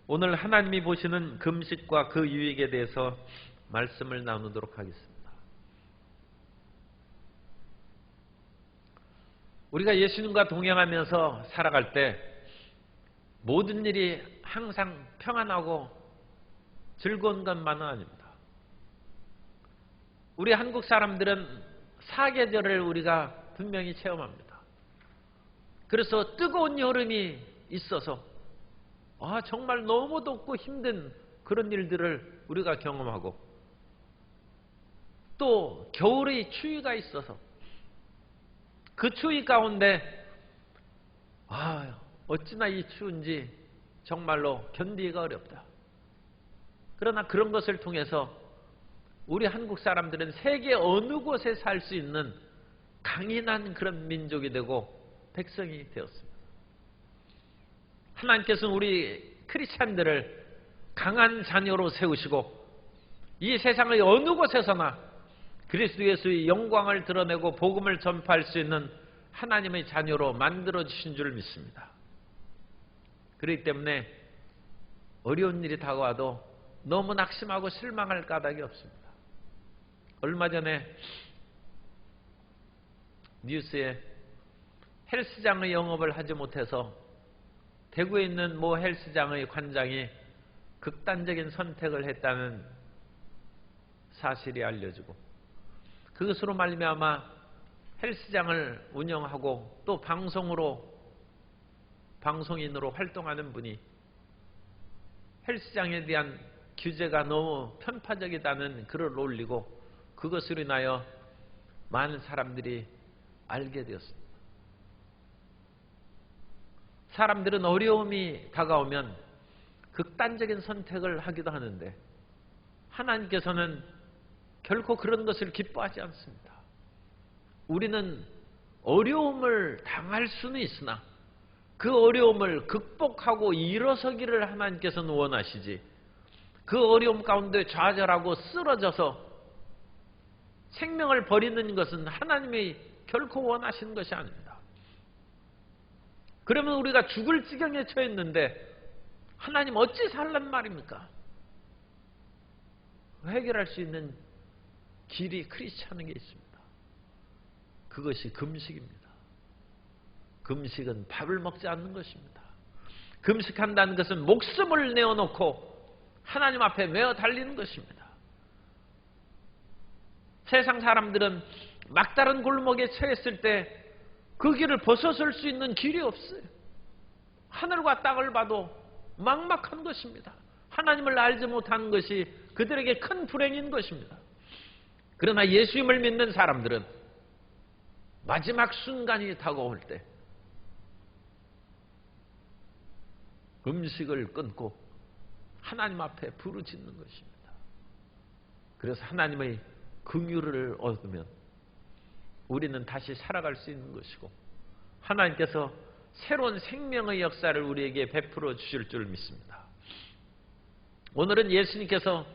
오늘 하나님이 보시는 금식과 그 유익에 대해서 말씀을 나누도록 하겠습니다. 우리가 예수님과 동행하면서 살아갈 때 모든 일이 항상 평안하고 즐거운 것만은 아닙니다. 우리 한국 사람들은 사계절을 우리가 분명히 체험합니다. 그래서 뜨거운 여름이 있어서 정말 너무 덥고 힘든 그런 일들을 우리가 경험하고, 또 겨울의 추위가 있어서 그 추위 가운데 어찌나 이 추운지 정말로 견디기가 어렵다. 그러나 그런 것을 통해서 우리 한국 사람들은 세계 어느 곳에 살 수 있는 강인한 그런 민족이 되고 백성이 되었습니다. 하나님께서는 우리 크리스찬들을 강한 자녀로 세우시고 이 세상의 어느 곳에서나 그리스도 예수의 영광을 드러내고 복음을 전파할 수 있는 하나님의 자녀로 만들어 주신 줄 믿습니다. 그렇기 때문에 어려운 일이 다가와도 너무 낙심하고 실망할 까닭이 없습니다. 얼마 전에 뉴스에 헬스장의 영업을 하지 못해서 대구에 있는 모 헬스장의 관장이 극단적인 선택을 했다는 사실이 알려지고, 그것으로 말미암아 헬스장을 운영하고 또 방송인으로 활동하는 분이 헬스장에 대한 규제가 너무 편파적이다는 글을 올리고, 그것으로 인하여 많은 사람들이 알게 되었습니다. 사람들은 어려움이 다가오면 극단적인 선택을 하기도 하는데 하나님께서는 결코 그런 것을 기뻐하지 않습니다. 우리는 어려움을 당할 수는 있으나 그 어려움을 극복하고 일어서기를 하나님께서는 원하시지, 그 어려움 가운데 좌절하고 쓰러져서 생명을 버리는 것은 하나님이 결코 원하시는 것이 아닙니다. 그러면 우리가 죽을 지경에 처했는데 하나님 어찌 살란 말입니까? 해결할 수 있는 길이 크리스찬에게 있습니다. 그것이 금식입니다. 금식은 밥을 먹지 않는 것입니다. 금식한다는 것은 목숨을 내어놓고 하나님 앞에 메어 달리는 것입니다. 세상 사람들은 막다른 골목에 처했을 때 그 길을 벗어설 수 있는 길이 없어요. 하늘과 땅을 봐도 막막한 것입니다. 하나님을 알지 못하는 것이 그들에게 큰 불행인 것입니다. 그러나 예수님을 믿는 사람들은 마지막 순간이 다가올 때 음식을 끊고 하나님 앞에 부르짖는 것입니다. 그래서 하나님의 긍휼을 얻으면 우리는 다시 살아갈 수 있는 것이고, 하나님께서 새로운 생명의 역사를 우리에게 베풀어 주실 줄 믿습니다. 오늘은 예수님께서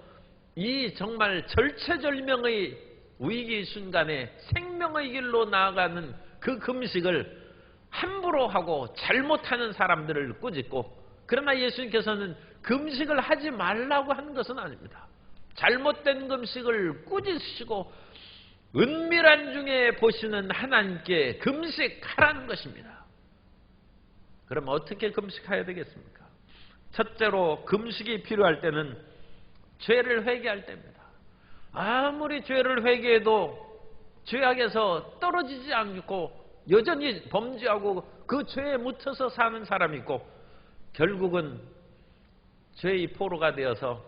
이 정말 절체절명의 위기 순간에 생명의 길로 나아가는 그 금식을 함부로 하고 잘못하는 사람들을 꾸짖고, 그러나 예수님께서는 금식을 하지 말라고 하는 것은 아닙니다. 잘못된 금식을 꾸짖으시고 은밀한 중에 보시는 하나님께 금식하라는 것입니다. 그럼 어떻게 금식해야 되겠습니까? 첫째로 금식이 필요할 때는 죄를 회개할 때입니다. 아무리 죄를 회개해도 죄악에서 떨어지지 않고 여전히 범죄하고 그 죄에 묻혀서 사는 사람이 있고, 결국은 죄의 포로가 되어서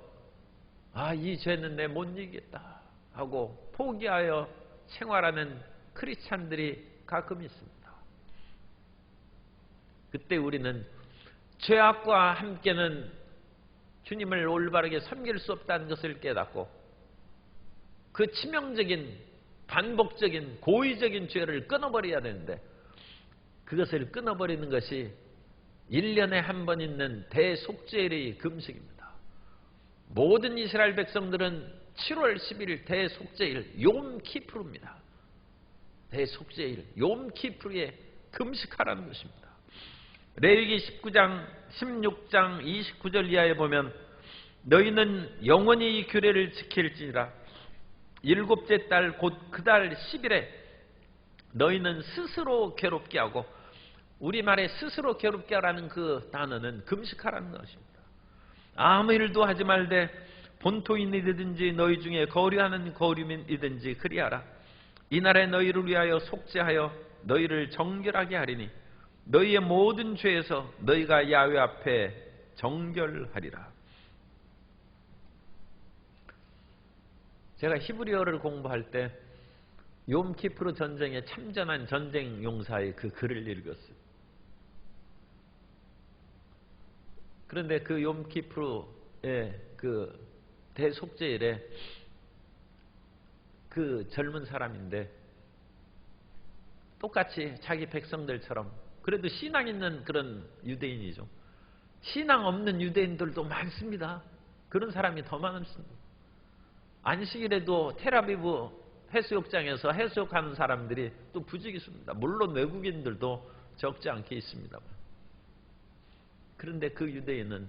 이 죄는 내 못 이기겠다 하고 포기하여 생활하는 크리스찬들이 가끔 있습니다. 그때 우리는 죄악과 함께는 주님을 올바르게 섬길 수 없다는 것을 깨닫고 그 치명적인 반복적인 고의적인 죄를 끊어버려야 되는데, 그것을 끊어버리는 것이 1년에 한 번 있는 대속죄일의 금식입니다. 모든 이스라엘 백성들은 7월 10일 대속죄일 욤키프르입니다. 대속죄일 욤키프르에 금식하라는 것입니다. 레위기 19장 16장 29절 이하에 보면 너희는 영원히 이 규례를 지킬지니라. 일곱째 달 곧 그 달 10일에 너희는 스스로 괴롭게 하고, 우리말에 스스로 괴롭게 하라는 그 단어는 금식하라는 것입니다. 아무 일도 하지 말되 본토인이든지 너희 중에 거류하는 거류민이든지 그리하라. 이날에 너희를 위하여 속죄하여 너희를 정결하게 하리니 너희의 모든 죄에서 너희가 야훼 앞에 정결하리라. 제가 히브리어를 공부할 때 욤키프르 전쟁에 참전한 전쟁 용사의 그 글을 읽었어요. 그런데 그 욤키프르의 그 대속죄일에 그 젊은 사람인데 똑같이 자기 백성들처럼 그래도 신앙 있는 그런 유대인이죠. 신앙 없는 유대인들도 많습니다. 그런 사람이 더 많습니다. 안식일에도 텔아비브 해수욕장에서 해수욕하는 사람들이 또 부지기수입니다. 물론 외국인들도 적지 않게 있습니다만. 그런데 그 유대인은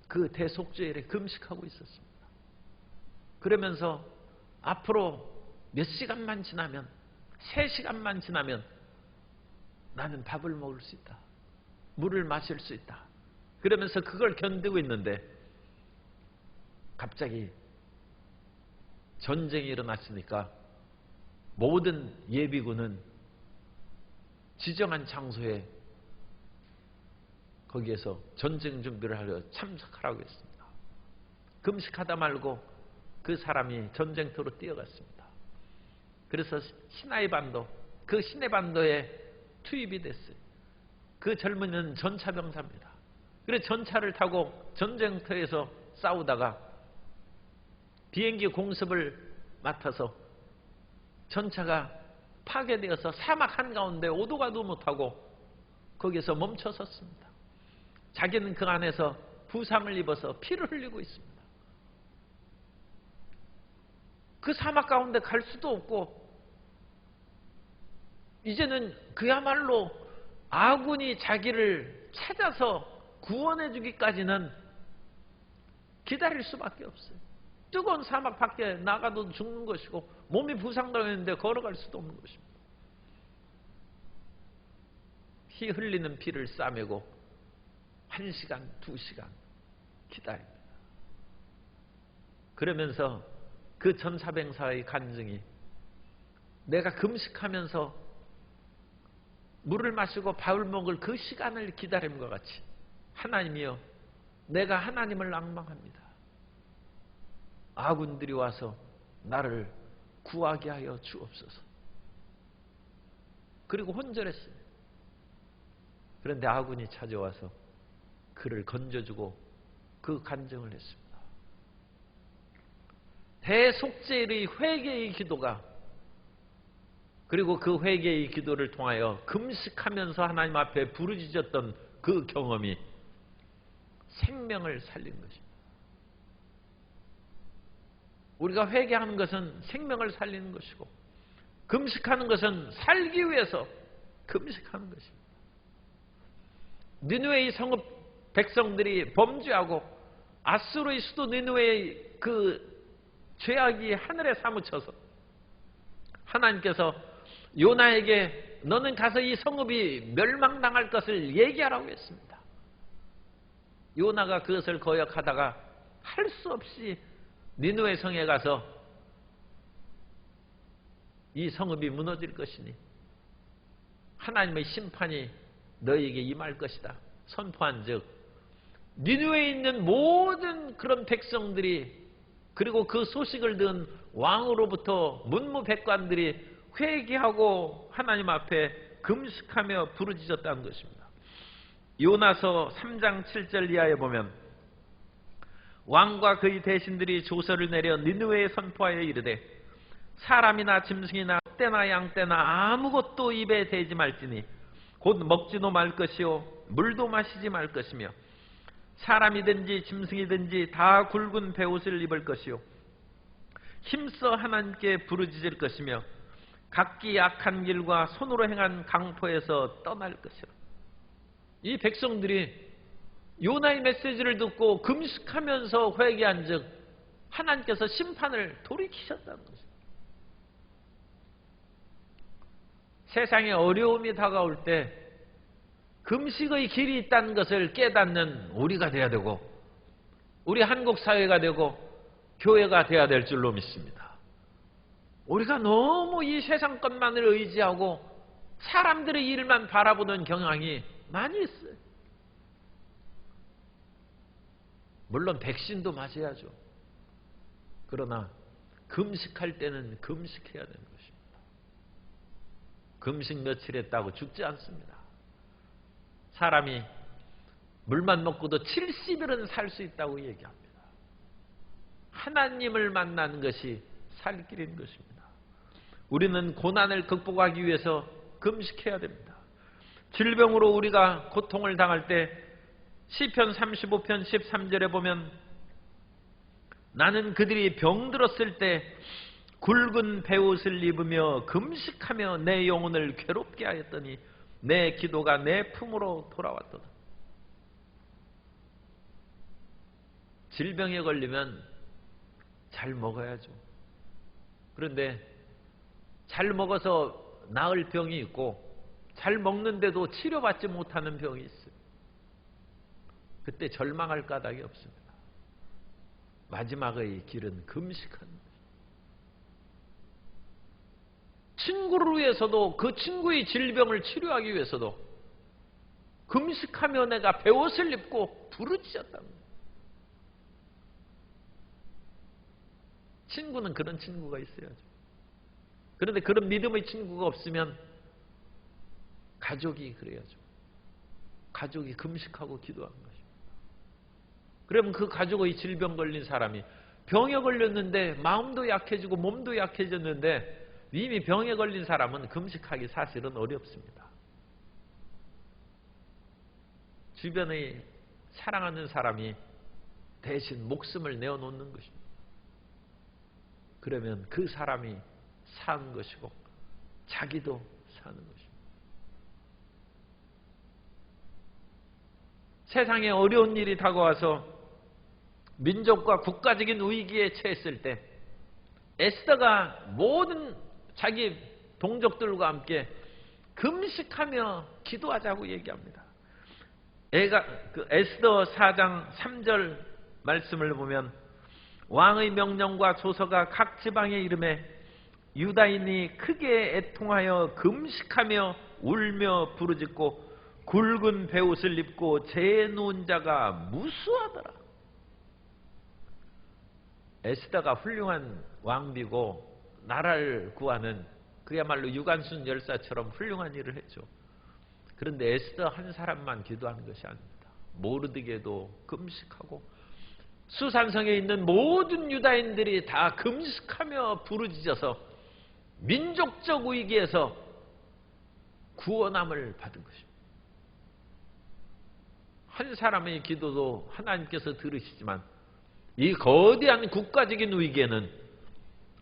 그 대속죄일에 금식하고 있었습니다. 그러면서 앞으로 몇 시간만 지나면, 3시간만 지나면 나는 밥을 먹을 수 있다. 물을 마실 수 있다. 그러면서 그걸 견디고 있는데 갑자기 전쟁이 일어났으니까 모든 예비군은 지정한 장소에 거기에서 전쟁 준비를 하려 참석하라고 했습니다. 금식하다 말고 그 사람이 전쟁터로 뛰어갔습니다. 그래서 시나이 반도, 그 시내 반도에 투입이 됐어요. 그 젊은이는 전차병사입니다. 그래서 전차를 타고 전쟁터에서 싸우다가 비행기 공습을 맡아서 전차가 파괴되어서 사막 한가운데 오도 가도 못하고 거기서 멈춰섰습니다. 자기는 그 안에서 부상을 입어서 피를 흘리고 있습니다. 그 사막 가운데 갈 수도 없고 이제는 그야말로 아군이 자기를 찾아서 구원해 주기까지는 기다릴 수밖에 없어요. 뜨거운 사막 밖에 나가도 죽는 것이고 몸이 부상당했는데 걸어갈 수도 없는 것입니다. 피 흘리는 피를 싸매고 1시간, 2시간 기다립니다. 그러면서 그 전사병사의 간증이 내가 금식하면서 물을 마시고 밥을 먹을 그 시간을 기다림과 같이 하나님이여, 내가 하나님을 앙망합니다. 아군들이 와서 나를 구하게 하여 주옵소서. 그리고 혼절했어요. 그런데 아군이 찾아와서 그를 건져주고 그 간증을 했습니다. 대속죄의 회개의 기도가, 그리고 그 회개의 기도를 통하여 금식하면서 하나님 앞에 부르짖었던 그 경험이 생명을 살린 것입니다. 우리가 회개하는 것은 생명을 살리는 것이고 금식하는 것은 살기 위해서 금식하는 것입니다. 니느웨의 성읍 백성들이 범죄하고 아수르의 수도 니느웨의 그 죄악이 하늘에 사무쳐서 하나님께서 요나에게 너는 가서 이 성읍이 멸망당할 것을 얘기하라고 했습니다. 요나가 그것을 거역하다가 할 수 없이 니느웨 성에 가서 이 성읍이 무너질 것이니 하나님의 심판이 너희에게 임할 것이다 선포한 즉, 니느웨에 있는 모든 그런 백성들이, 그리고 그 소식을 들은 왕으로부터 문무백관들이 회개하고 하나님 앞에 금식하며 부르짖었다는 것입니다. 요나서 3장 7절 이하에 보면 왕과 그의 대신들이 조서를 내려 니느웨에 선포하여 이르되 사람이나 짐승이나 떼나 양떼나 아무것도 입에 대지 말지니 곧 먹지도 말 것이요 물도 마시지 말 것이며 사람이든지 짐승이든지 다 굵은 베옷을 입을 것이요 힘써 하나님께 부르짖을 것이며 각기 악한 길과 손으로 행한 강포에서 떠날 것이라. 이 백성들이 요나의 메시지를 듣고 금식하면서 회개한 즉 하나님께서 심판을 돌이키셨다는 것입니다. 세상에 어려움이 다가올 때 금식의 길이 있다는 것을 깨닫는 우리가 돼야 되고 우리 한국 사회가 되고 교회가 돼야 될 줄로 믿습니다. 우리가 너무 이 세상 것만을 의지하고 사람들의 일만 바라보는 경향이 많이 있어요. 물론 백신도 맞아야죠. 그러나 금식할 때는 금식해야 되는 것입니다. 금식 며칠 했다고 죽지 않습니다. 사람이 물만 먹고도 70일은 살 수 있다고 얘기합니다. 하나님을 만나는 것이 살 길인 것입니다. 우리는 고난을 극복하기 위해서 금식해야 됩니다. 질병으로 우리가 고통을 당할 때 시편 35편 13절에 보면 나는 그들이 병들었을 때 굵은 베옷을 입으며 금식하며 내 영혼을 괴롭게 하였더니 내 기도가 내 품으로 돌아왔도다. 질병에 걸리면 잘 먹어야죠. 그런데 잘 먹어서 나을 병이 있고 잘 먹는데도 치료받지 못하는 병이 있어요. 그때 절망할 까닭이 없습니다. 마지막의 길은 금식하는 거예요. 친구를 위해서도 그 친구의 질병을 치료하기 위해서도 금식하며 내가 베옷을 입고 부르짖었다는 거예요. 친구는 그런 친구가 있어야죠. 그런데 그런 믿음의 친구가 없으면 가족이 그래야죠. 가족이 금식하고 기도하는 것입니다. 그러면 그 가족의 질병 걸린 사람이 병에 걸렸는데 마음도 약해지고 몸도 약해졌는데 이미 병에 걸린 사람은 금식하기 사실은 어렵습니다. 주변의 사랑하는 사람이 대신 목숨을 내어놓는 것입니다. 그러면 그 사람이 사는 것이고 자기도 사는 것입니다. 세상에 어려운 일이 다가와서 민족과 국가적인 위기에 처했을 때 에스더가 모든 자기 동족들과 함께 금식하며 기도하자고 얘기합니다. 에스더 4장 3절 말씀을 보면 왕의 명령과 조서가 각 지방에 이름에 유다인이 크게 애통하여 금식하며 울며 부르짖고 굵은 베옷을 입고 재에 누운 자가 무수하더라. 에스더가 훌륭한 왕비고 나라를 구하는 그야말로 유관순 열사처럼 훌륭한 일을 했죠. 그런데 에스더 한 사람만 기도하는 것이 아닙니다. 모르드게도 금식하고 수산성에 있는 모든 유다인들이 다 금식하며 부르짖어서 민족적 위기에서 구원함을 받은 것입니다. 한 사람의 기도도 하나님께서 들으시지만 이 거대한 국가적인 위기에는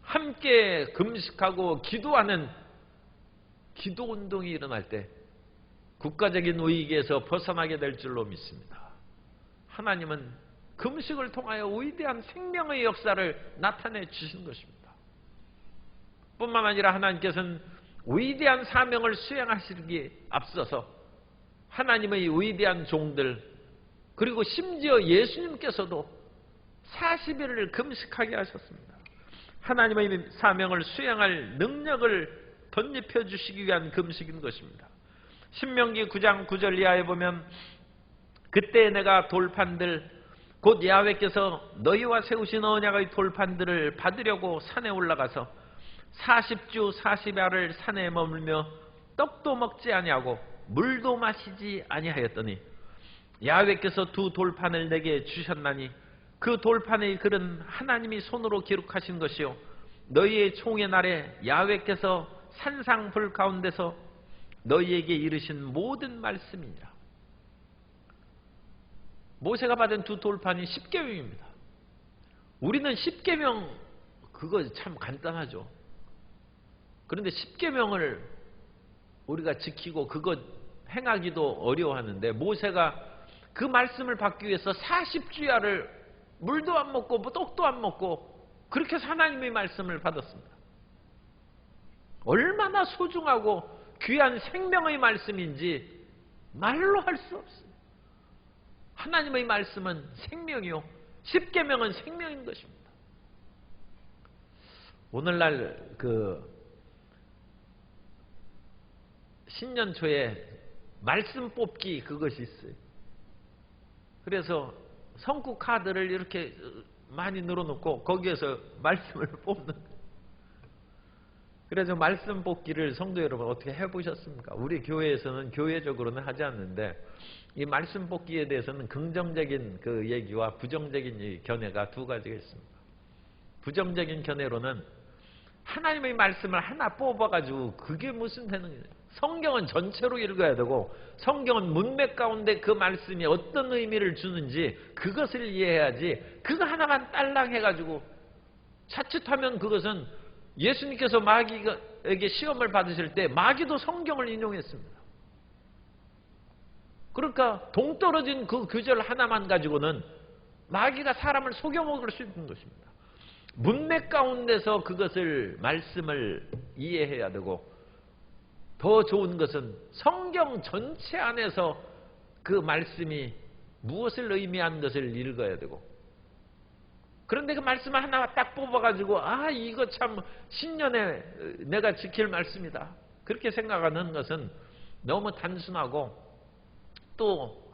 함께 금식하고 기도하는 기도운동이 일어날 때 국가적인 위기에서 벗어나게 될 줄로 믿습니다. 하나님은 금식을 통하여 위대한 생명의 역사를 나타내 주신 것입니다. 뿐만 아니라 하나님께서는 위대한 사명을 수행하시기에 앞서서 하나님의 위대한 종들 그리고 심지어 예수님께서도 40일을 금식하게 하셨습니다. 하나님의 사명을 수행할 능력을 덧입혀 주시기 위한 금식인 것입니다. 신명기 9장 9절 이하에 보면 그때 내가 돌판들 곧 야훼께서 너희와 세우신 언약의 돌판들을 받으려고 산에 올라가서 40주 40야를 산에 머물며 떡도 먹지 아니하고 물도 마시지 아니하였더니 야훼께서 두 돌판을 내게 주셨나니 그 돌판의 글은 하나님이 손으로 기록하신 것이요 너희의 총의 날에 야훼께서 산상불 가운데서 너희에게 이르신 모든 말씀이니라. 모세가 받은 두 돌판이 십계명입니다. 우리는 십계명 그거 참 간단하죠. 그런데 십계명을 우리가 지키고 그거 행하기도 어려워하는데 모세가 그 말씀을 받기 위해서 40주야를 물도 안 먹고 떡도 안 먹고 그렇게 하나님의 말씀을 받았습니다. 얼마나 소중하고 귀한 생명의 말씀인지 말로 할 수 없어요. 하나님의 말씀은 생명이요, 십계명은 생명인 것입니다. 오늘날 신년 초에 말씀 뽑기 그것이 있어요. 그래서 성구 카드를 이렇게 많이 늘어놓고 거기에서 말씀을 뽑는 거예요. 그래서 말씀 뽑기를 성도 여러분 어떻게 해보셨습니까? 우리 교회에서는 교회적으로는 하지 않는데 이 말씀 뽑기에 대해서는 긍정적인 그 얘기와 부정적인 견해가 두 가지가 있습니다. 부정적인 견해로는 하나님의 말씀을 하나 뽑아가지고 그게 무슨 되는 거예요? 성경은 전체로 읽어야 되고 성경은 문맥 가운데 그 말씀이 어떤 의미를 주는지 그것을 이해해야지 그거 하나만 딸랑 해가지고 자칫하면 그것은 예수님께서 마귀에게 시험을 받으실 때 마귀도 성경을 인용했습니다. 그러니까 동떨어진 그 구절 하나만 가지고는 마귀가 사람을 속여먹을 수 있는 것입니다. 문맥 가운데서 그것을 말씀을 이해해야 되고 더 좋은 것은 성경 전체 안에서 그 말씀이 무엇을 의미하는 것을 읽어야 되고 그런데 그 말씀을 하나 딱 뽑아가지고 이거 참 신년에 내가 지킬 말씀이다 그렇게 생각하는 것은 너무 단순하고 또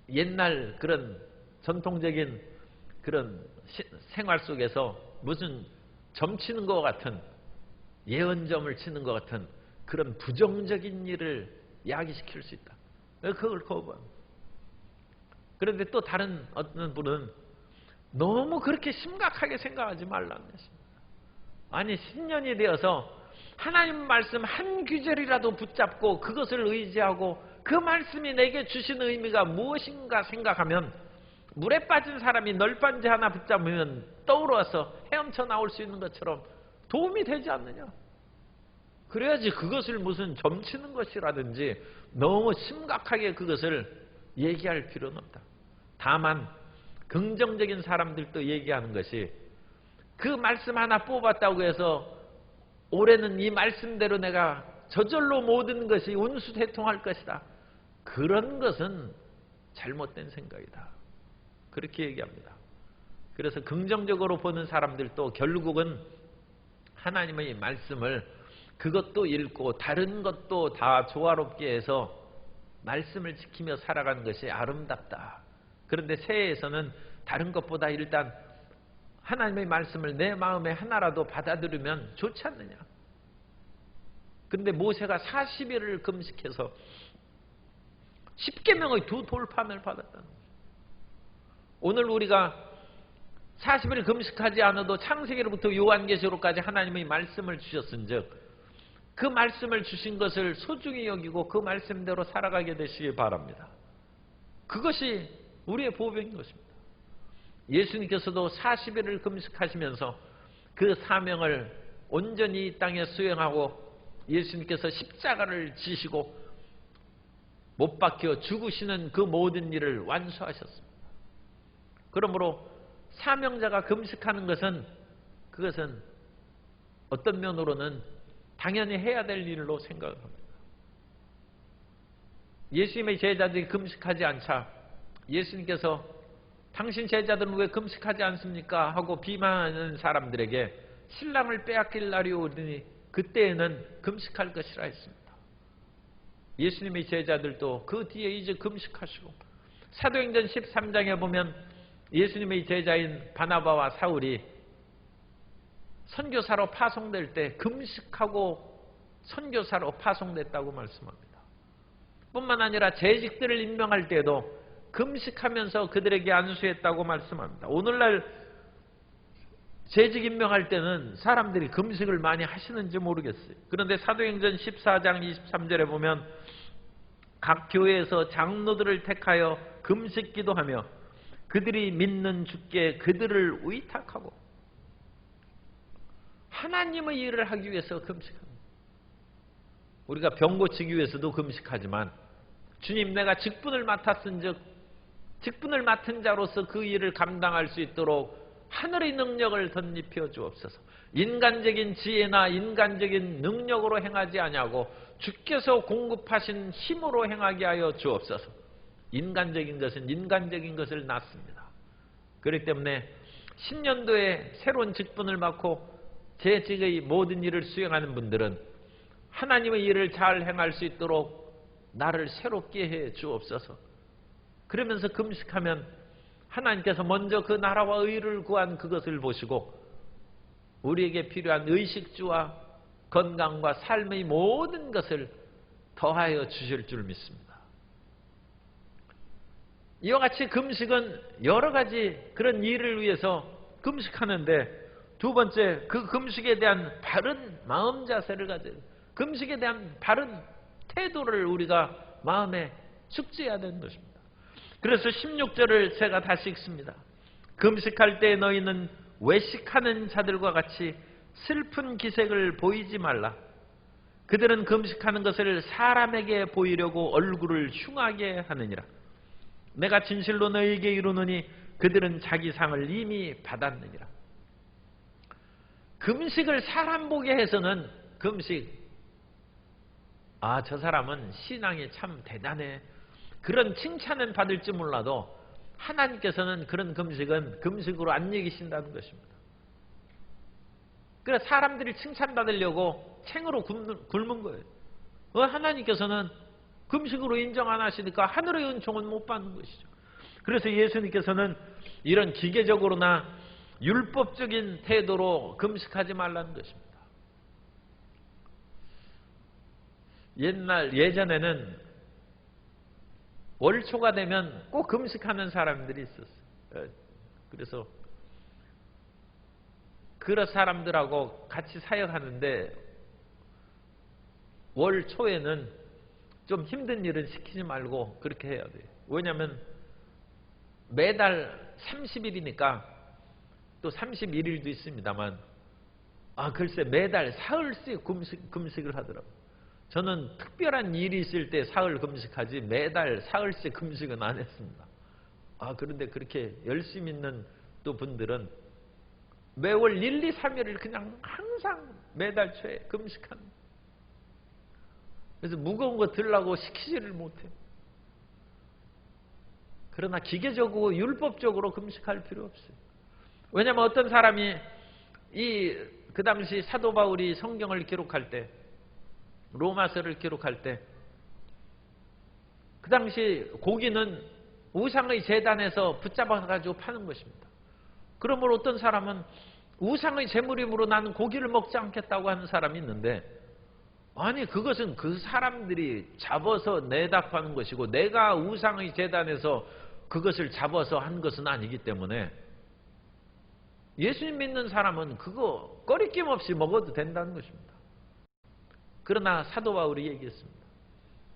옛날 그런 전통적인 그런 생활 속에서 무슨 점 치는 것 같은 예언점을 치는 것 같은 그런 부정적인 일을 야기시킬 수 있다. 그걸 거부합니다. 그런데 또 다른 어떤 분은 너무 그렇게 심각하게 생각하지 말라는 것입니다. 아니 신년이 되어서 하나님 말씀 한 구절이라도 붙잡고 그것을 의지하고 그 말씀이 내게 주신 의미가 무엇인가 생각하면 물에 빠진 사람이 널빤지 하나 붙잡으면 떠오르어서 헤엄쳐 나올 수 있는 것처럼 도움이 되지 않느냐. 그래야지 그것을 무슨 점치는 것이라든지 너무 심각하게 그것을 얘기할 필요는 없다. 다만 긍정적인 사람들도 얘기하는 것이 그 말씀 하나 뽑았다고 해서 올해는 이 말씀대로 내가 저절로 모든 것이 운수대통할 것이다. 그런 것은 잘못된 생각이다. 그렇게 얘기합니다. 그래서 긍정적으로 보는 사람들도 결국은 하나님의 말씀을 그것도 읽고 다른 것도 다 조화롭게 해서 말씀을 지키며 살아가는 것이 아름답다. 그런데 새해에서는 다른 것보다 일단 하나님의 말씀을 내 마음에 하나라도 받아들이면 좋지 않느냐. 그런데 모세가 40일을 금식해서 10계명의 두 돌판을 받았다는 거예요. 오늘 우리가 40일 금식하지 않아도 창세기로부터 요한계시록까지 하나님의 말씀을 주셨은즉 그 말씀을 주신 것을 소중히 여기고 그 말씀대로 살아가게 되시기 바랍니다. 그것이 우리의 보병인 것입니다. 예수님께서도 40일을 금식하시면서 그 사명을 온전히 이 땅에 수행하고 예수님께서 십자가를 지시고 못 박혀 죽으시는 그 모든 일을 완수하셨습니다. 그러므로 사명자가 금식하는 것은 그것은 어떤 면으로는 당연히 해야 될 일로 생각을 합니다. 예수님의 제자들이 금식하지 않자 예수님께서 당신 제자들은 왜 금식하지 않습니까? 하고 비난하는 사람들에게 신랑을 빼앗길 날이 오리니 그때에는 금식할 것이라 했습니다. 예수님의 제자들도 그 뒤에 이제 금식하시고 사도행전 13장에 보면 예수님의 제자인 바나바와 사울이 선교사로 파송될 때 금식하고 선교사로 파송됐다고 말씀합니다. 뿐만 아니라 재직들을 임명할 때도 금식하면서 그들에게 안수했다고 말씀합니다. 오늘날 재직 임명할 때는 사람들이 금식을 많이 하시는지 모르겠어요. 그런데 사도행전 14장 23절에 보면 각 교회에서 장로들을 택하여 금식 기도하며 그들이 믿는 주께 그들을 의탁하고 하나님의 일을 하기 위해서 금식합니다. 우리가 병 고치기 위해서도 금식하지만 주님, 내가 직분을 맡았은즉 직분을 맡은 자로서 그 일을 감당할 수 있도록 하늘의 능력을 덧입혀 주옵소서. 인간적인 지혜나 인간적인 능력으로 행하지 아니하고 주께서 공급하신 힘으로 행하게 하여 주옵소서. 인간적인 것은 인간적인 것을 낳습니다. 그렇기 때문에 신년도에 새로운 직분을 맡고 재직의 모든 일을 수행하는 분들은 하나님의 일을 잘 행할 수 있도록 나를 새롭게 해 주옵소서. 그러면서 금식하면 하나님께서 먼저 그 나라와 의를 구한 그것을 보시고 우리에게 필요한 의식주와 건강과 삶의 모든 것을 더하여 주실 줄 믿습니다. 이와 같이 금식은 여러 가지 그런 일을 위해서 금식하는데, 두 번째, 그 금식에 대한 바른 마음 자세를 가져야 돼요. 금식에 대한 바른 태도를 우리가 마음에 숙지해야 되는 것입니다. 그래서 16절을 제가 다시 읽습니다. 금식할 때 너희는 외식하는 자들과 같이 슬픈 기색을 보이지 말라. 그들은 금식하는 것을 사람에게 보이려고 얼굴을 흉하게 하느니라. 내가 진실로 너희에게 이르노니 그들은 자기 상을 이미 받았느니라. 금식을 사람 보게 해서는 금식, 아, 저 사람은 신앙이 참 대단해, 그런 칭찬은 받을지 몰라도 하나님께서는 그런 금식은 금식으로 안 여기신다는 것입니다. 그래서 사람들이 칭찬받으려고 챙으로 굶은 거예요. 하나님께서는 금식으로 인정 안 하시니까 하늘의 은총은 못 받는 것이죠. 그래서 예수님께서는 이런 기계적으로나 율법적인 태도로 금식하지 말라는 것입니다. 예전에는 월초가 되면 꼭 금식하는 사람들이 있었어요. 그래서 그런 사람들하고 같이 사역하는데 월초에는 좀 힘든 일은 시키지 말고 그렇게 해야 돼요. 왜냐하면 매달 30일이니까 또 31일도 있습니다만, 글쎄 매달 사흘씩 금식을 하더라고요. 저는 특별한 일이 있을 때 사흘 금식하지 매달 사흘씩 금식은 안 했습니다. 그런데 그렇게 열심히 있는 또 분들은 매월 1, 2, 3일을 그냥 항상 매달 초에 금식하는. 그래서 무거운 거 들라고 시키지를 못해요. 그러나 기계적으로 율법적으로 금식할 필요 없어요. 왜냐하면 어떤 사람이 그 당시 사도 바울이 성경을 기록할 때, 로마서를 기록할 때, 그 당시 고기는 우상의 제단에서 붙잡아가지고 파는 것입니다. 그러므로 어떤 사람은 우상의 제물임으로 나는 고기를 먹지 않겠다고 하는 사람이 있는데, 아니 그것은 그 사람들이 잡아서 내다 파는 것이고 내가 우상의 제단에서 그것을 잡아서 한 것은 아니기 때문에 예수님 믿는 사람은 그거 꺼리낌 없이 먹어도 된다는 것입니다. 그러나 사도 바울이 얘기했습니다.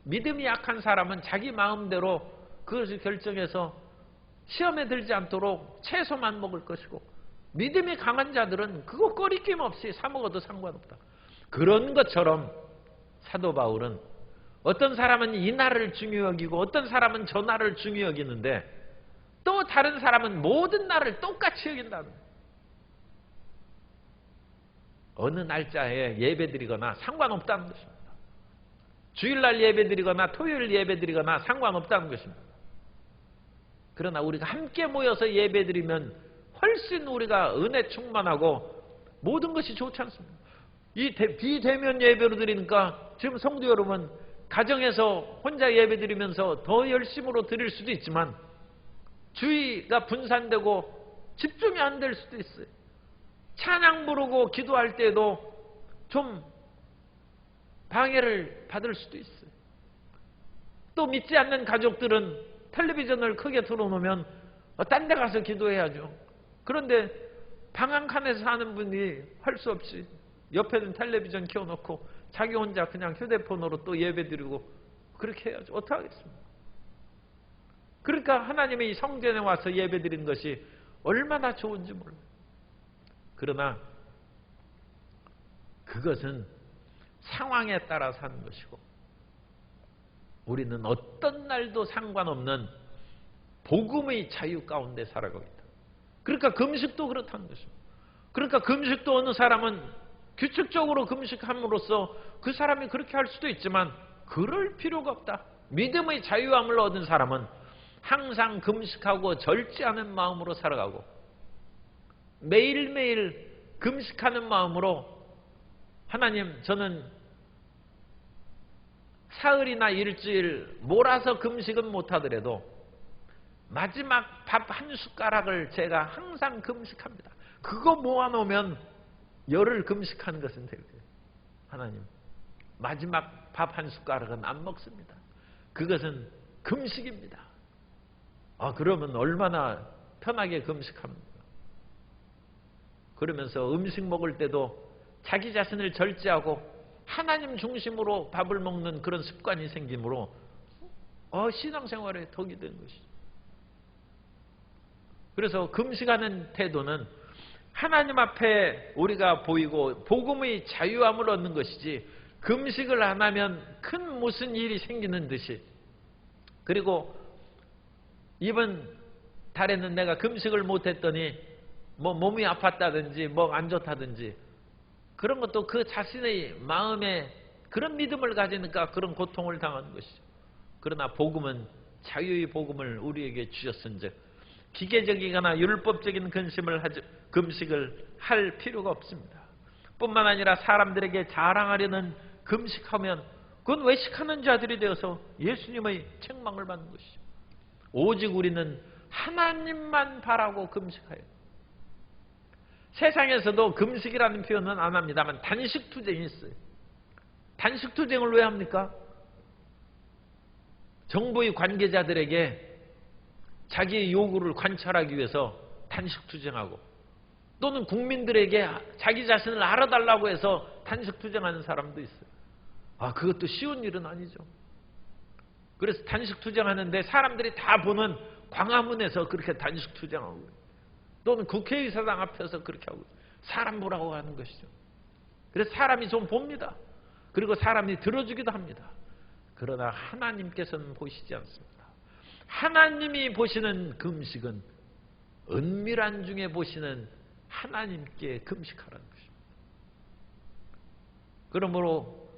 믿음이 약한 사람은 자기 마음대로 그것을 결정해서 시험에 들지 않도록 채소만 먹을 것이고, 믿음이 강한 자들은 그거 꺼리낌 없이 사 먹어도 상관없다. 그런 것처럼 사도 바울은 어떤 사람은 이 날을 중요히 여기고 어떤 사람은 저 날을 중요히 여기는데 또 다른 사람은 모든 날을 똑같이 여긴다는 거예요. 어느 날짜에 예배드리거나 상관없다는 것입니다. 주일날 예배드리거나 토요일 예배드리거나 상관없다는 것입니다. 그러나 우리가 함께 모여서 예배드리면 훨씬 우리가 은혜 충만하고 모든 것이 좋지 않습니다. 이 비대면 예배로 드리니까 지금 성도 여러분 가정에서 혼자 예배드리면서 더 열심으로 드릴 수도 있지만 주의가 분산되고 집중이 안 될 수도 있어요. 찬양 부르고 기도할 때도 좀 방해를 받을 수도 있어요. 또 믿지 않는 가족들은 텔레비전을 크게 틀어놓으면 딴 데 가서 기도해야죠. 그런데 방 한 칸에서 사는 분이 할 수 없이 옆에는 텔레비전 켜놓고 자기 혼자 그냥 휴대폰으로 또 예배드리고 그렇게 해야죠. 어떻게 하겠습니까? 그러니까 하나님의 이 성전에 와서 예배드리는 것이 얼마나 좋은지 몰라요. 그러나 그것은 상황에 따라서 하는 것이고 우리는 어떤 날도 상관없는 복음의 자유 가운데 살아가고 있다. 그러니까 금식도 그렇다는 것입니다. 그러니까 금식도 어느 사람은 규칙적으로 금식함으로써 그 사람이 그렇게 할 수도 있지만 그럴 필요가 없다. 믿음의 자유함을 얻은 사람은 항상 금식하고 절제하는 마음으로 살아가고 매일매일 금식하는 마음으로 하나님, 저는 사흘이나 일주일 몰아서 금식은 못하더라도 마지막 밥 한 숟가락을 제가 항상 금식합니다. 그거 모아놓으면 열흘 금식하는 것은 될 거예요. 하나님, 마지막 밥 한 숟가락은 안 먹습니다. 그것은 금식입니다. 그러면 얼마나 편하게 금식합니까? 그러면서 음식 먹을 때도 자기 자신을 절제하고 하나님 중심으로 밥을 먹는 그런 습관이 생기므로 신앙생활에 덕이 되는 것이죠. 그래서 금식하는 태도는 하나님 앞에 우리가 보이고 복음의 자유함을 얻는 것이지, 금식을 안 하면 큰 무슨 일이 생기는 듯이, 그리고 이번 달에는 내가 금식을 못했더니 몸이 아팠다든지 안 좋다든지 그런 것도 그 자신의 마음에 그런 믿음을 가지니까 그런 고통을 당하는 것이죠. 그러나 복음은 자유의 복음을 우리에게 주셨은즉 기계적이거나 율법적인 금식을 할 필요가 없습니다. 뿐만 아니라 사람들에게 자랑하려는 금식하면 그건 외식하는 자들이 되어서 예수님의 책망을 받는 것이죠. 오직 우리는 하나님만 바라고 금식하여, 세상에서도 금식이라는 표현은 안 합니다만 단식투쟁이 있어요. 단식투쟁을 왜 합니까? 정부의 관계자들에게 자기의 요구를 관철하기 위해서 단식투쟁하고, 또는 국민들에게 자기 자신을 알아달라고 해서 단식투쟁하는 사람도 있어요. 그것도 쉬운 일은 아니죠. 그래서 단식투쟁하는데 사람들이 다 보는 광화문에서 그렇게 단식투쟁하고, 또는 국회의사당 앞에서 그렇게 하고, 사람 보라고 하는 것이죠. 그래서 사람이 좀 봅니다. 그리고 사람이 들어주기도 합니다. 그러나 하나님께서는 보시지 않습니다. 하나님이 보시는 금식은 은밀한 중에 보시는 하나님께 금식하라는 것입니다. 그러므로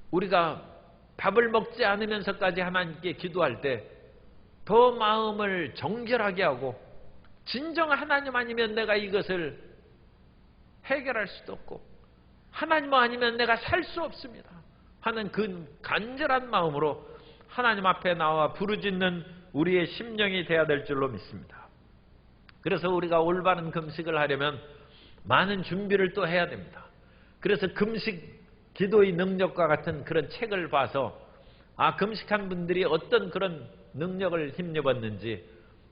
우리가 밥을 먹지 않으면서까지 하나님께 기도할 때 더 마음을 정결하게 하고, 진정 하나님 아니면 내가 이것을 해결할 수도 없고 하나님 아니면 내가 살 수 없습니다 하는 그 간절한 마음으로 하나님 앞에 나와 부르짖는 우리의 심령이 되어야 될 줄로 믿습니다. 그래서 우리가 올바른 금식을 하려면 많은 준비를 또 해야 됩니다. 그래서 금식 기도의 능력과 같은 그런 책을 봐서 금식한 분들이 어떤 그런 능력을 힘입었는지,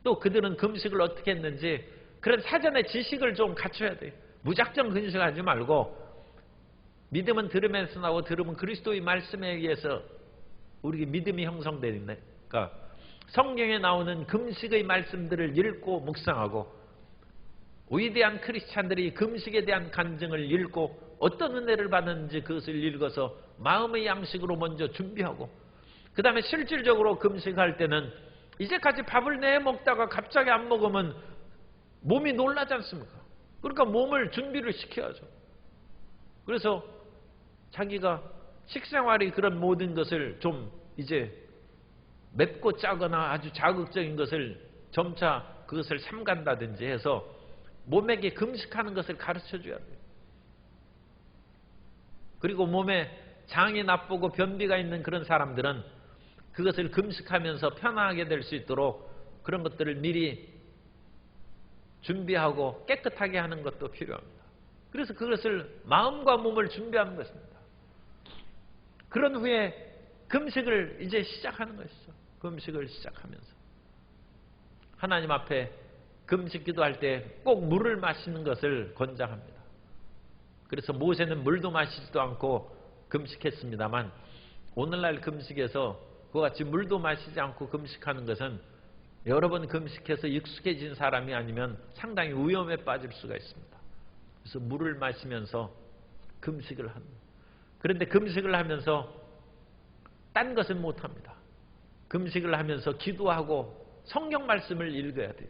또 그들은 금식을 어떻게 했는지 그런 사전의 지식을 좀 갖춰야 돼요. 무작정 금식하지 말고, 믿음은 들으면서 나오고 들으면 그리스도의 말씀에 의해서 우리 믿음이 형성되니까 성경에 나오는 금식의 말씀들을 읽고 묵상하고, 위대한 크리스찬들이 금식에 대한 간증을 읽고 어떤 은혜를 받았는지 그것을 읽어서 마음의 양식으로 먼저 준비하고, 그 다음에 실질적으로 금식할 때는 이제까지 밥을 내 먹다가 갑자기 안 먹으면 몸이 놀라지 않습니까? 그러니까 몸을 준비를 시켜야죠. 그래서 자기가 식생활이 그런 모든 것을 좀 이제 맵고 짜거나 아주 자극적인 것을 점차 그것을 삼간다든지 해서 몸에게 금식하는 것을 가르쳐줘야 돼요. 그리고 몸에 장이 나쁘고 변비가 있는 그런 사람들은 그것을 금식하면서 편하게 될 수 있도록 그런 것들을 미리 준비하고 깨끗하게 하는 것도 필요합니다. 그래서 그것을 마음과 몸을 준비하는 것입니다. 그런 후에 금식을 이제 시작하는 것이죠. 금식을 시작하면서 하나님 앞에 금식 기도할 때 꼭 물을 마시는 것을 권장합니다. 그래서 모세는 물도 마시지도 않고 금식했습니다만, 오늘날 금식에서 그와 같이 물도 마시지 않고 금식하는 것은 여러 번 금식해서 익숙해진 사람이 아니면 상당히 위험에 빠질 수가 있습니다. 그래서 물을 마시면서 금식을 합니다. 그런데 금식을 하면서 딴 것은 못합니다. 금식을 하면서 기도하고 성경 말씀을 읽어야 돼요.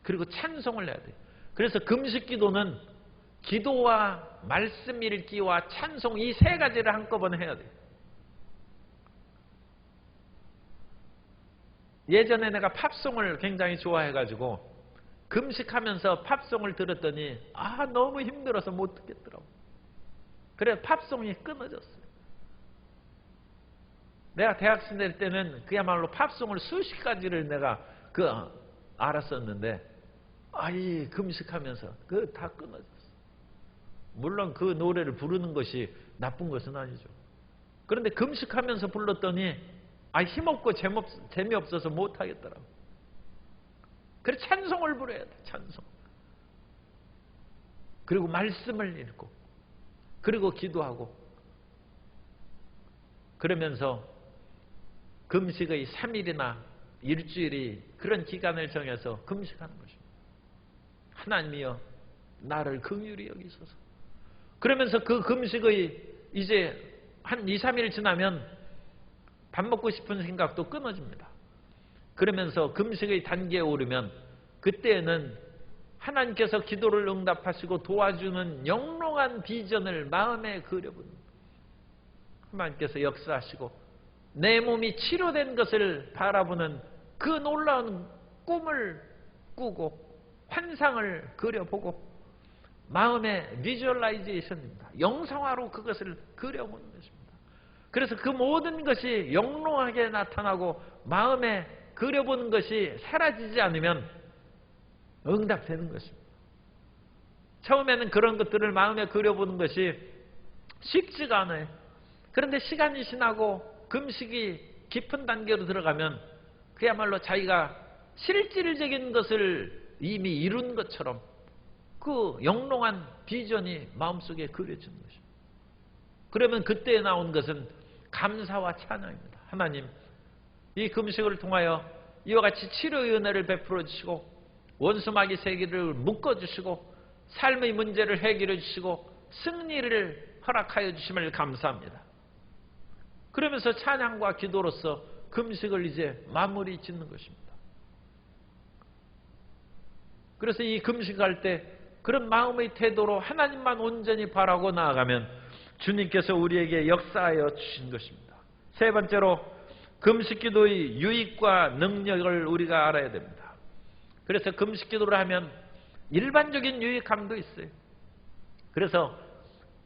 그리고 찬송을 해야 돼요. 그래서 금식 기도는 기도와 말씀 읽기와 찬송 이 세 가지를 한꺼번에 해야 돼요. 예전에 내가 팝송을 굉장히 좋아해가지고 금식하면서 팝송을 들었더니 너무 힘들어서 못 듣겠더라고. 그래서 팝송이 끊어졌어요. 내가 대학생 될 때는 그야말로 팝송을 수십 가지를 내가 알았었는데 이 금식하면서 다 끊어졌어. 물론 그 노래를 부르는 것이 나쁜 것은 아니죠. 그런데 금식하면서 불렀더니 힘없고 재미없어서 못하겠더라고. 그래서 찬송을 부려야 돼. 찬송. 그리고 말씀을 읽고 그리고 기도하고 그러면서 금식의 3일이나 일주일이 그런 기간을 정해서 금식하는 것입니다. 하나님이여 나를 긍휼히 여기소서. 그러면서 그 금식의 이제 한 2, 3일 지나면 밥 먹고 싶은 생각도 끊어집니다. 그러면서 금식의 단계에 오르면 그때는 하나님께서 기도를 응답하시고 도와주는 영롱한 비전을 마음에 그려보는 하나님께서 역사하시고 내 몸이 치료된 것을 바라보는 그 놀라운 꿈을 꾸고 환상을 그려보고 마음의 비주얼라이제이션입니다. 영상화로 그것을 그려보는 것입니다. 그래서 그 모든 것이 영롱하게 나타나고 마음에 그려보는 것이 사라지지 않으면 응답되는 것입니다. 처음에는 그런 것들을 마음에 그려보는 것이 쉽지가 않아요. 그런데 시간이 지나고 금식이 깊은 단계로 들어가면 그야말로 자기가 실질적인 것을 이미 이룬 것처럼 그 영롱한 비전이 마음속에 그려지는 것입니다. 그러면 그때 나온 것은 감사와 찬양입니다. 하나님, 이 금식을 통하여 이와 같이 치료의 은혜를 베풀어 주시고 원수마귀 세계를 묶어주시고 삶의 문제를 해결해 주시고 승리를 허락하여 주심을 감사합니다. 그러면서 찬양과 기도로서 금식을 이제 마무리 짓는 것입니다. 그래서 이 금식할 때 그런 마음의 태도로 하나님만 온전히 바라고 나아가면 주님께서 우리에게 역사하여 주신 것입니다. 세 번째로 금식기도의 유익과 능력을 우리가 알아야 됩니다. 그래서 금식기도를 하면 일반적인 유익함도 있어요. 그래서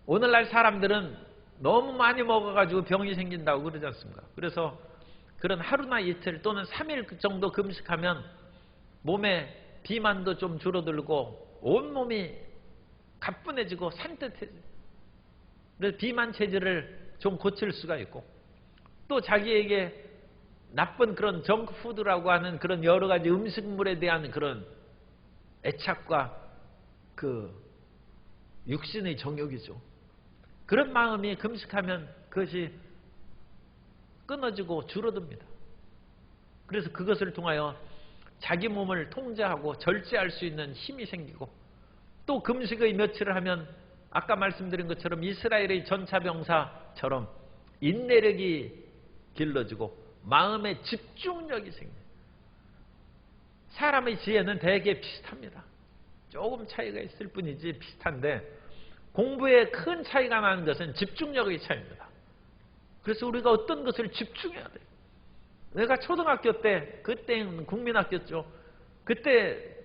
오늘날 사람들은 너무 많이 먹어가지고 병이 생긴다고 그러지 않습니까? 그래서 그런 하루나 이틀 또는 3일 정도 금식하면 몸에 비만도 좀 줄어들고 온몸이 가뿐해지고 산뜻해져요. 그래서 비만 체질을 좀 고칠 수가 있고 또 자기에게 나쁜 그런 정크푸드라고 하는 그런 여러 가지 음식물에 대한 그런 애착과 그 육신의 정욕이죠. 그런 마음이 금식하면 그것이 끊어지고 줄어듭니다. 그래서 그것을 통하여 자기 몸을 통제하고 절제할 수 있는 힘이 생기고 또 금식의 며칠을 하면 아까 말씀드린 것처럼 이스라엘의 전차병사처럼 인내력이 길러지고 마음의 집중력이 생겨요. 사람의 지혜는 대개 비슷합니다. 조금 차이가 있을 뿐이지 비슷한데 공부에 큰 차이가 나는 것은 집중력의 차이입니다. 그래서 우리가 어떤 것을 집중해야 돼요. 내가 초등학교 때, 그때는 국민학교죠. 그때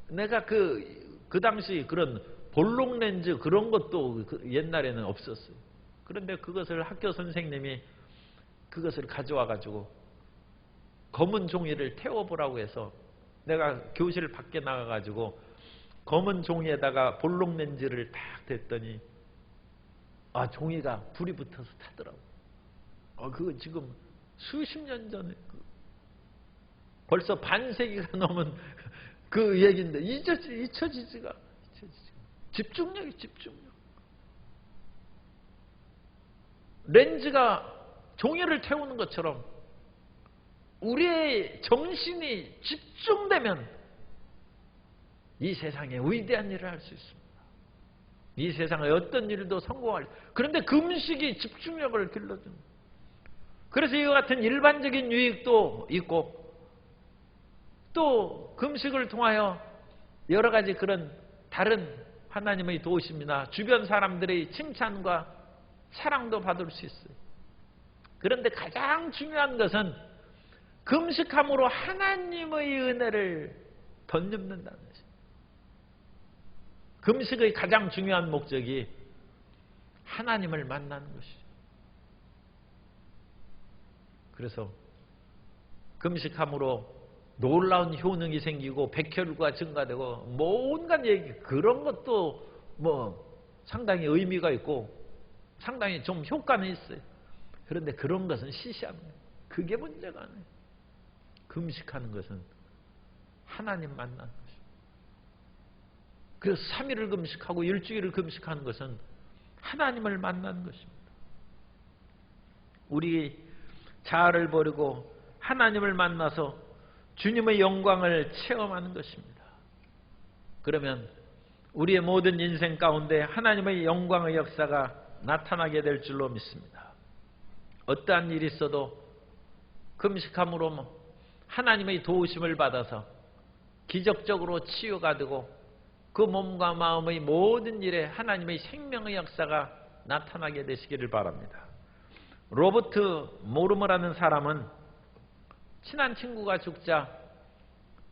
내가 그 당시 그런 볼록렌즈 그런 것도 옛날에는 없었어요. 그런데 그것을 학교 선생님이 그것을 가져와 가지고 검은 종이를 태워보라고 해서 내가 교실 밖에 나가 가지고 검은 종이에다가 볼록렌즈를 딱 댔더니 종이가 불이 붙어서 타더라고. 그거 지금 수십 년 전에 벌써 반세기가 넘은 그 얘기인데 잊혀지지가. 집중력이 집중력. 렌즈가 종이를 태우는 것처럼 우리의 정신이 집중되면 이 세상에 위대한 일을 할 수 있습니다. 이 세상에 어떤 일도 성공할. 그런데 금식이 집중력을 길러줍니다. 그래서 이와 같은 일반적인 유익도 있고 또 금식을 통하여 여러 가지 그런 다른 하나님의 도우심이나 주변 사람들의 칭찬과 사랑도 받을 수 있어요. 그런데 가장 중요한 것은 금식함으로 하나님의 은혜를 덧입는다는 것입니다. 금식의 가장 중요한 목적이 하나님을 만나는 것이죠. 그래서 금식함으로 놀라운 효능이 생기고 백혈구가 증가되고 뭐 온갖 얘기 그런 것도 뭐 상당히 의미가 있고 상당히 좀 효과는 있어요. 그런데 그런 것은 시시한 거예요. 그게 문제가 아니에요. 금식하는 것은 하나님 만나는 것입니다. 그래서 3일을 금식하고 일주일을 금식하는 것은 하나님을 만나는 것입니다. 우리 자아를 버리고 하나님을 만나서 주님의 영광을 체험하는 것입니다. 그러면 우리의 모든 인생 가운데 하나님의 영광의 역사가 나타나게 될 줄로 믿습니다. 어떠한 일이 있어도 금식함으로 하나님의 도우심을 받아서 기적적으로 치유가 되고 그 몸과 마음의 모든 일에 하나님의 생명의 역사가 나타나게 되시기를 바랍니다. 로버트 모르머라는 사람은 친한 친구가 죽자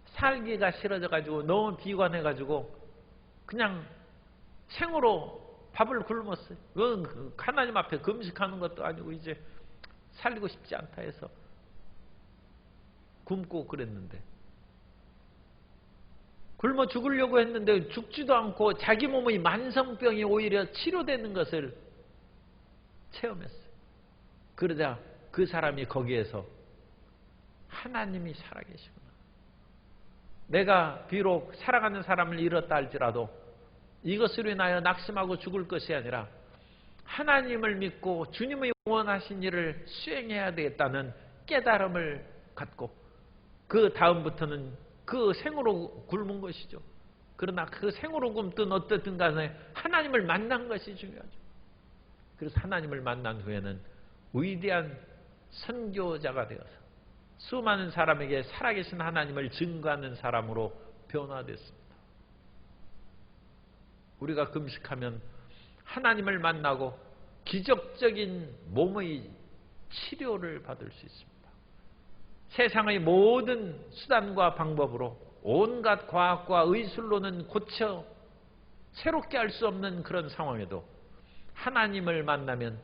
살기가 싫어져가지고 너무 비관해가지고 그냥 생으로 밥을 굶었어요. 하나님 앞에 금식하는 것도 아니고 이제 살리고 싶지 않다 해서 굶고 그랬는데 굶어 죽으려고 했는데 죽지도 않고 자기 몸의 만성병이 오히려 치료되는 것을 체험했어요. 그러자 그 사람이 거기에서 하나님이 살아계시구나. 내가 비록 사랑하는 사람을 잃었다 할지라도 이것으로 인하여 낙심하고 죽을 것이 아니라 하나님을 믿고 주님의 원하신 일을 수행해야 되겠다는 깨달음을 갖고 그 다음부터는 그 생으로 굶은 것이죠. 그러나 그 생으로 굶든 어떻든 간에 하나님을 만난 것이 중요하죠. 그래서 하나님을 만난 후에는 위대한 선교자가 되어서 수많은 사람에게 살아계신 하나님을 증거하는 사람으로 변화됐습니다. 우리가 금식하면 하나님을 만나고 기적적인 몸의 치료를 받을 수 있습니다. 세상의 모든 수단과 방법으로 온갖 과학과 의술로는 고쳐 새롭게 할 수 없는 그런 상황에도 하나님을 만나면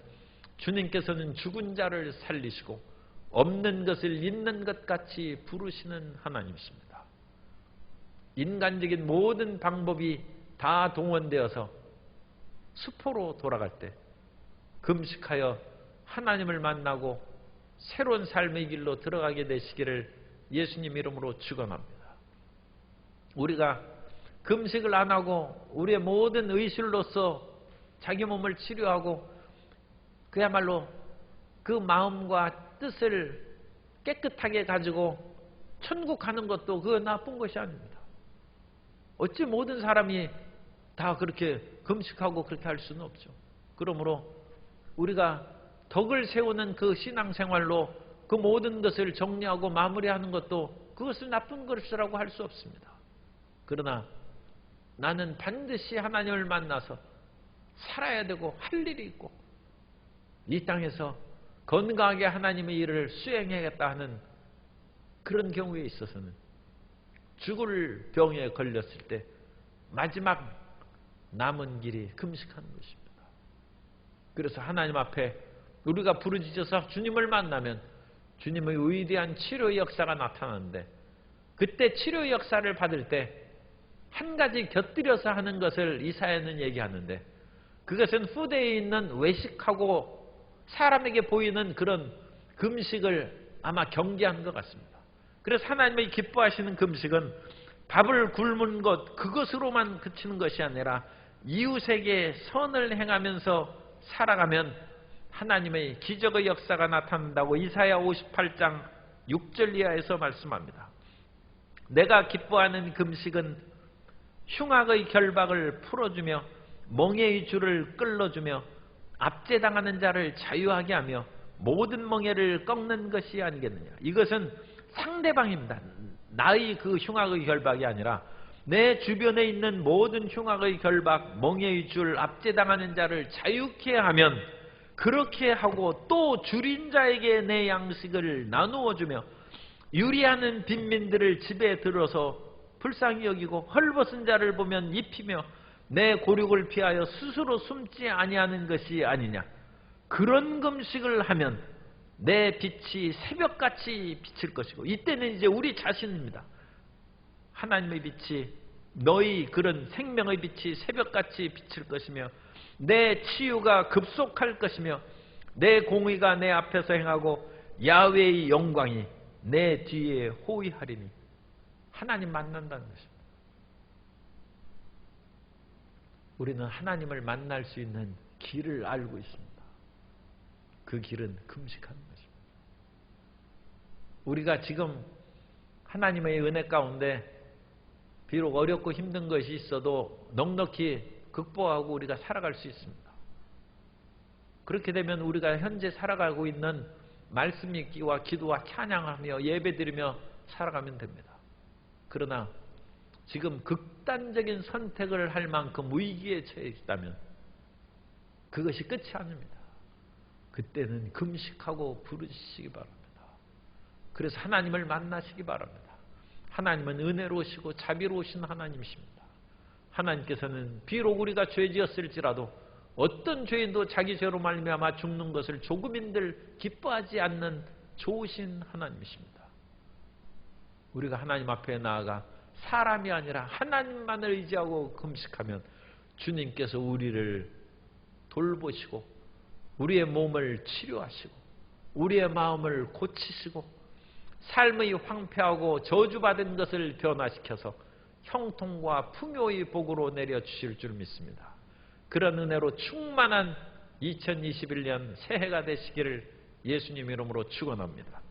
주님께서는 죽은 자를 살리시고 없는 것을 있는 것 같이 부르시는 하나님이십니다. 인간적인 모든 방법이 다 동원되어서 수포로 돌아갈 때 금식하여 하나님을 만나고 새로운 삶의 길로 들어가게 되시기를 예수님 이름으로 축원합니다. 우리가 금식을 안 하고 우리의 모든 의술로서 자기 몸을 치료하고 그야말로 그 마음과 뜻을 깨끗하게 가지고 천국 가는 것도 그거 나쁜 것이 아닙니다. 어찌 모든 사람이 다 그렇게 금식하고 그렇게 할 수는 없죠. 그러므로 우리가 덕을 세우는 그 신앙생활로 그 모든 것을 정리하고 마무리하는 것도 그것을 나쁜 것이라고 할 수 없습니다. 그러나 나는 반드시 하나님을 만나서 살아야 되고 할 일이 있고 이 땅에서 건강하게 하나님의 일을 수행해야겠다 하는 그런 경우에 있어서는 죽을 병에 걸렸을 때 마지막 남은 길이 금식하는 것입니다. 그래서 하나님 앞에 우리가 부르짖어서 주님을 만나면 주님의 위대한 치료의 역사가 나타나는데 그때 치료의 역사를 받을 때 한 가지 곁들여서 하는 것을 이사야는 얘기하는데 그것은 후대에 있는 외식하고 사람에게 보이는 그런 금식을 아마 경계한 것 같습니다. 그래서 하나님의 기뻐하시는 금식은 밥을 굶은 것 그것으로만 그치는 것이 아니라 이웃에게 선을 행하면서 살아가면 하나님의 기적의 역사가 나타난다고 이사야 58장 6절 이하에서 말씀합니다. 내가 기뻐하는 금식은 흉악의 결박을 풀어주며 멍에의 줄을 끌어주며 압제당하는 자를 자유하게 하며 모든 멍에를 꺾는 것이 아니겠느냐. 이것은 상대방입니다. 나의 그 흉악의 결박이 아니라 내 주변에 있는 모든 흉악의 결박, 멍에의 줄, 압제당하는 자를 자유케 하면, 그렇게 하고 또 줄인 자에게 내 양식을 나누어 주며 유리하는 빈민들을 집에 들어서 불쌍히 여기고 헐벗은 자를 보면 입히며 내 고륙을 피하여 스스로 숨지 아니하는 것이 아니냐. 그런 금식을 하면 내 빛이 새벽같이 비칠 것이고, 이때는 이제 우리 자신입니다. 하나님의 빛이, 너희 그런 생명의 빛이 새벽같이 비칠 것이며 내 치유가 급속할 것이며 내 공의가 내 앞에서 행하고 야훼의 영광이 내 뒤에 호위하리니. 하나님 만난다는 것입니다. 우리는 하나님을 만날 수 있는 길을 알고 있습니다. 그 길은 금식하는 것입니다. 우리가 지금 하나님의 은혜 가운데 비록 어렵고 힘든 것이 있어도 넉넉히 극복하고 우리가 살아갈 수 있습니다. 그렇게 되면 우리가 현재 살아가고 있는 말씀 읽기와 기도와 찬양하며 예배드리며 살아가면 됩니다. 그러나 지금 극단적인 선택을 할 만큼 위기에 처해 있다면 그것이 끝이 아닙니다. 그때는 금식하고 부르시기 바랍니다. 그래서 하나님을 만나시기 바랍니다. 하나님은 은혜로우시고 자비로우신 하나님이십니다. 하나님께서는 비록 우리가 죄 지었을지라도 어떤 죄인도 자기 죄로 말미암아 죽는 것을 조금인들 기뻐하지 않는 좋으신 하나님이십니다. 우리가 하나님 앞에 나아가 사람이 아니라 하나님만을 의지하고 금식하면 주님께서 우리를 돌보시고 우리의 몸을 치료하시고 우리의 마음을 고치시고 삶의 황폐하고 저주받은 것을 변화시켜서 형통과 풍요의 복으로 내려주실 줄 믿습니다. 그런 은혜로 충만한 2021년 새해가 되시기를 예수님 이름으로 축원합니다.